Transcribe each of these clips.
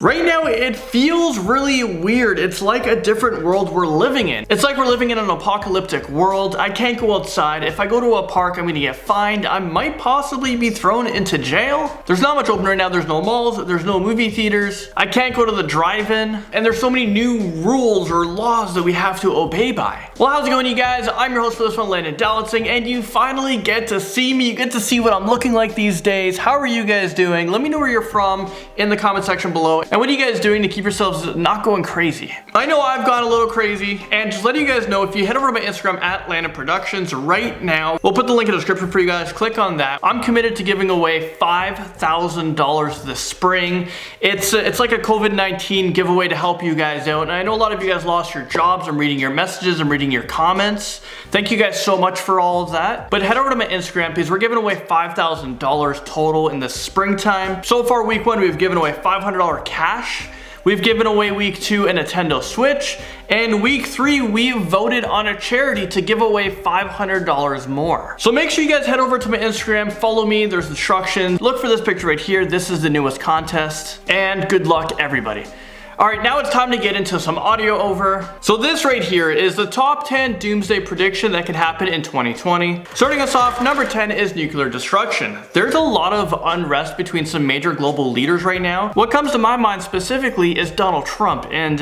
Right now, it feels really weird. It's like a different world we're living in. It's like we're living in an apocalyptic world. I can't go outside. If I go to a park, I'm gonna get fined. I might possibly be thrown into jail. There's not much open right now. There's no malls. There's no movie theaters. I can't go to the drive-in. And there's so many new rules or laws that we have to obey by. Well, how's it going, you guys? I'm your host for this one, Landon Dallatsing, and you finally get to see me. You get to see what I'm looking like these days. How are you guys doing? Let me know where you're from in the comment section below. And what are you guys doing to keep yourselves not going crazy? I know I've gone a little crazy, and just letting you guys know, if you head over to my Instagram at Landon Productions right now, we'll put the link in the description for you guys. Click on that. I'm committed to giving away $5,000 this spring. It's like a COVID-19 giveaway to help you guys out. And I know a lot of you guys lost your jobs. I'm reading your messages. I'm reading your comments. Thank you guys so much for all of that. But head over to my Instagram because we're giving away $5,000 total in the springtime. So far, week 1, we've given away $500 cash. We've given away week 2 a Nintendo Switch, and week 3 we voted on a charity to give away $500 more. So make sure you guys head over to my Instagram, follow me, there's instructions. Look for this picture right here. This is the newest contest, and good luck everybody. Alright, now it's time to get into some audio over. So this right here is the top 10 doomsday prediction that could happen in 2020. Starting us off, number 10 is nuclear destruction. There's a lot of unrest between some major global leaders right now. What comes to my mind specifically is Donald Trump and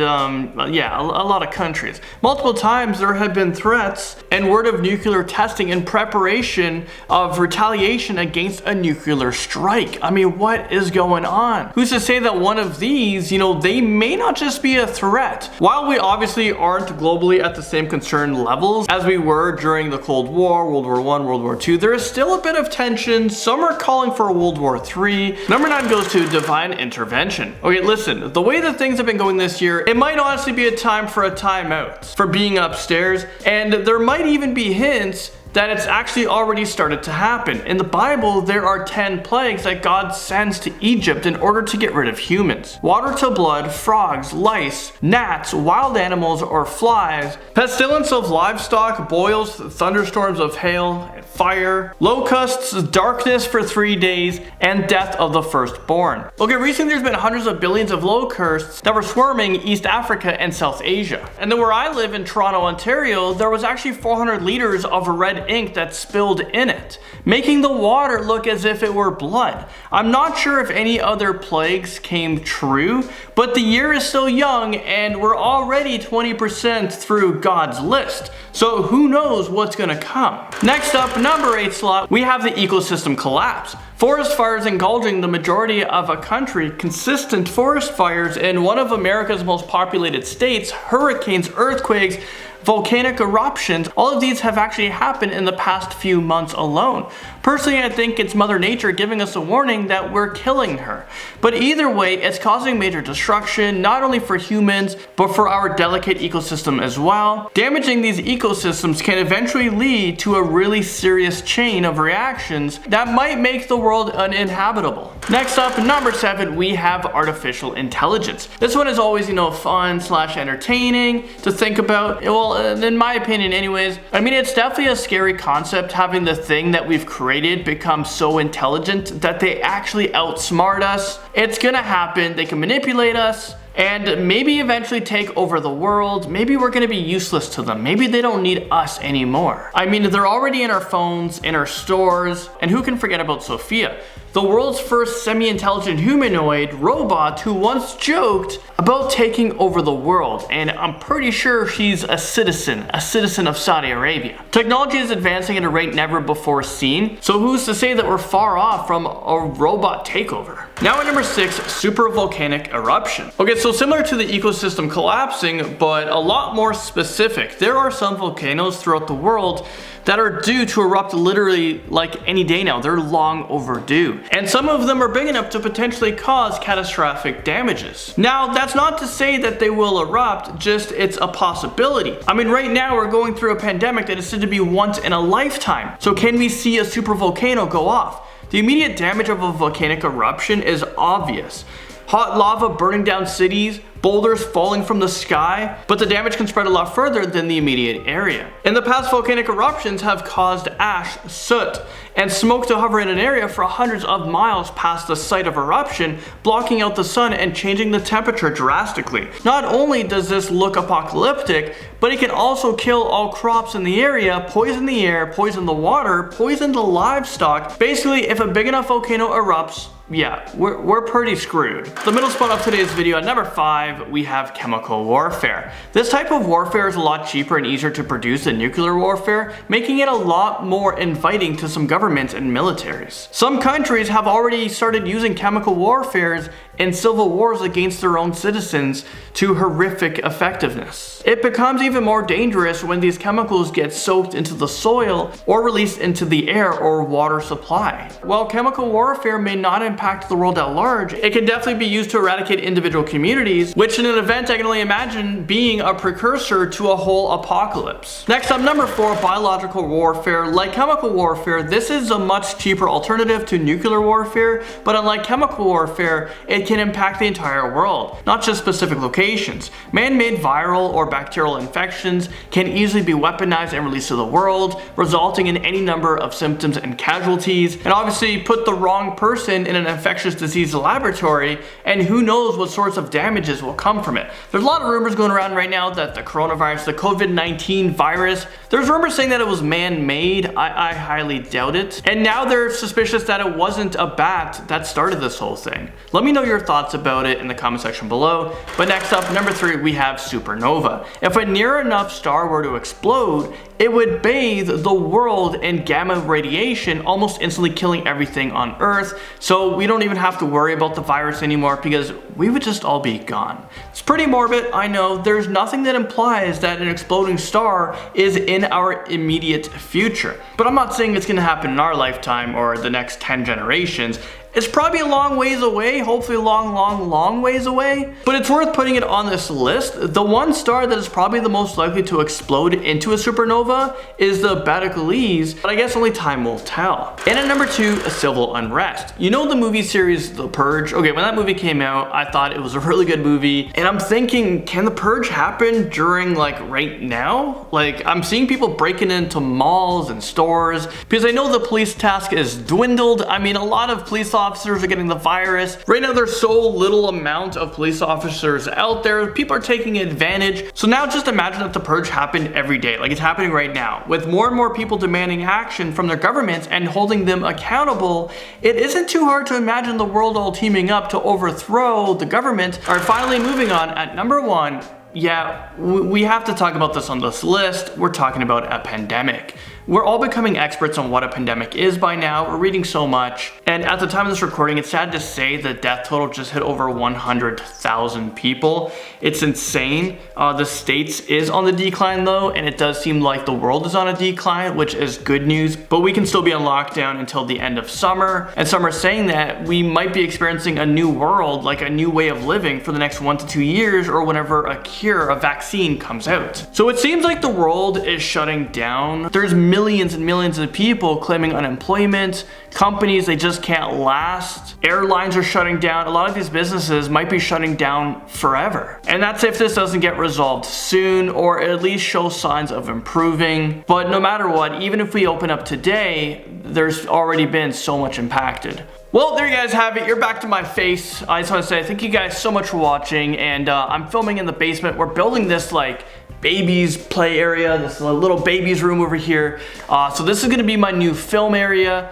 yeah, a lot of countries. Multiple times there have been threats and word of nuclear testing in preparation of retaliation against a nuclear strike. I mean, what is going on? Who's to say that one of these, they may not just be a threat. While we obviously aren't globally at the same concern levels as we were during the Cold War, World War I, World War II, there is still a bit of tension. Some are calling for World War III. Number 9 goes to divine intervention. Okay, listen, the way that things have been going this year, it might honestly be a time for a timeout for being upstairs, and there might even be hints that it's actually already started to happen. In the Bible, there are 10 plagues that God sends to Egypt in order to get rid of humans. Water to blood, frogs, lice, gnats, wild animals or flies, pestilence of livestock, boils, thunderstorms of hail, fire, locusts, darkness for 3 days, and death of the firstborn. Okay, recently there's been hundreds of billions of locusts that were swarming East Africa and South Asia. And then where I live in Toronto, Ontario, there was actually 400 liters of red ink that spilled in it, making the water look as if it were blood. I'm not sure if any other plagues came true, but the year is still young and we're already 20% through God's list. So who knows what's gonna come. Next up, number 8 slot, we have the ecosystem collapse. Forest fires engulfing the majority of a country, consistent forest fires in one of America's most populated states, hurricanes, earthquakes, volcanic eruptions, all of these have actually happened in the past few months alone. Personally, I think it's Mother Nature giving us a warning that we're killing her. But either way, it's causing major destruction, not only for humans, but for our delicate ecosystem as well. Damaging these ecosystems can eventually lead to a really serious chain of reactions that might make the world uninhabitable. Next up, number 7, we have artificial intelligence. This one is always, fun / entertaining to think about. Well, in my opinion anyways. I mean, it's definitely a scary concept having the thing that we've created become so intelligent that they actually outsmart us. It's gonna happen. They can manipulate us and maybe eventually take over the world. Maybe we're gonna be useless to them. Maybe they don't need us anymore. I mean, they're already in our phones, in our stores, and who can forget about Sophia, the world's first semi-intelligent humanoid robot who once joked about taking over the world, and I'm pretty sure she's a citizen of Saudi Arabia. Technology is advancing at a rate never before seen, so who's to say that we're far off from a robot takeover? Now at number 6, supervolcanic eruption. Okay, so similar to the ecosystem collapsing, but a lot more specific. There are some volcanoes throughout the world that are due to erupt literally like any day now. They're long overdue. And some of them are big enough to potentially cause catastrophic damages. Now, that's not to say that they will erupt, just it's a possibility. I mean, right now we're going through a pandemic that is said to be once in a lifetime. So can we see a supervolcano go off? The immediate damage of a volcanic eruption is obvious. Hot lava burning down cities, boulders falling from the sky, but the damage can spread a lot further than the immediate area. In the past, volcanic eruptions have caused ash, soot, and smoke to hover in an area for hundreds of miles past the site of eruption, blocking out the sun and changing the temperature drastically. Not only does this look apocalyptic, but it can also kill all crops in the area, poison the air, poison the water, poison the livestock. Basically, if a big enough volcano erupts, yeah, we're pretty screwed. The middle spot of today's video, at number 5, we have chemical warfare. This type of warfare is a lot cheaper and easier to produce than nuclear warfare, making it a lot more inviting to some governments and militaries. Some countries have already started using chemical warfare in civil wars against their own citizens to horrific effectiveness. It becomes even more dangerous when these chemicals get soaked into the soil or released into the air or water supply. While chemical warfare may not impact the world at large, it can definitely be used to eradicate individual communities, which in an event I can only imagine being a precursor to a whole apocalypse. Next up, number 4, biological warfare. Like chemical warfare, this is a much cheaper alternative to nuclear warfare, but unlike chemical warfare, it can impact the entire world, not just specific locations. Man-made viral or bacterial infections can easily be weaponized and released to the world, resulting in any number of symptoms and casualties, and obviously put the wrong person in an infectious disease laboratory, and who knows what sorts of damages will come from it. There's a lot of rumors going around right now that the coronavirus, the COVID-19 virus, there's rumors saying that it was man-made. I highly doubt it. And now they're suspicious that it wasn't a bat that started this whole thing. Let me know your thoughts about it in the comment section below. But next up, number 3, we have supernova. If a near enough star were to explode, it would bathe the world in gamma radiation, almost instantly killing everything on Earth. So we don't even have to worry about the virus anymore because we would just all be gone. It's pretty morbid, I know. There's nothing that implies that an exploding star is in our immediate future. But I'm not saying it's gonna happen in our lifetime or the next 10 generations. It's probably a long ways away, hopefully a long ways away, but it's worth putting it on this list. The one star that is probably the most likely to explode into a supernova is the Betelgeuse, but I guess only time will tell. And at number 2, a civil unrest. You know the movie series The Purge? Okay, when that movie came out, I thought it was a really good movie, and I'm thinking, can the purge happen during like right now? Like, I'm seeing people breaking into malls and stores, because I know the police task is dwindled. I mean, a lot of police officers are getting the virus. Right now there's so little amount of police officers out there, people are taking advantage. So now just imagine if the purge happened every day, like it's happening right now, with more and more people demanding action from their governments and holding them accountable. It isn't too hard to imagine the world all teaming up to overthrow the government. All right, finally moving on, at number 1, yeah, we have to talk about this on this list. We're talking about a pandemic. We're all becoming experts on what a pandemic is by now. We're reading so much. And at the time of this recording, it's sad to say the death total just hit over 100,000 people. It's insane. The States is on the decline though, and it does seem like the world is on a decline, which is good news, but we can still be on lockdown until the end of summer. And some are saying that we might be experiencing a new world, like a new way of living for the next 1 to 2 years, or whenever a cure, a vaccine comes out. So it seems like the world is shutting down. There's millions and millions of people claiming unemployment. Companies, they just can't last. Airlines are shutting down. A lot of these businesses might be shutting down forever. And that's if this doesn't get resolved soon, or at least show signs of improving. But no matter what, even if we open up today, there's already been so much impacted. Well, there you guys have it. You're back to my face. I just want to say thank you guys so much for watching, and I'm filming in the basement. We're building this like babies play area, this little babies room over here. So this is gonna be my new film area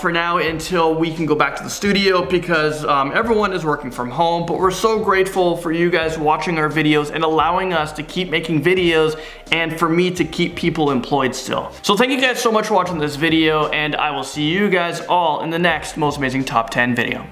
for now until we can go back to the studio, because everyone is working from home. But we're so grateful for you guys watching our videos and allowing us to keep making videos, and for me to keep people employed still. So thank you guys so much for watching this video, and I will see you guys all in the next most amazing top 10 video.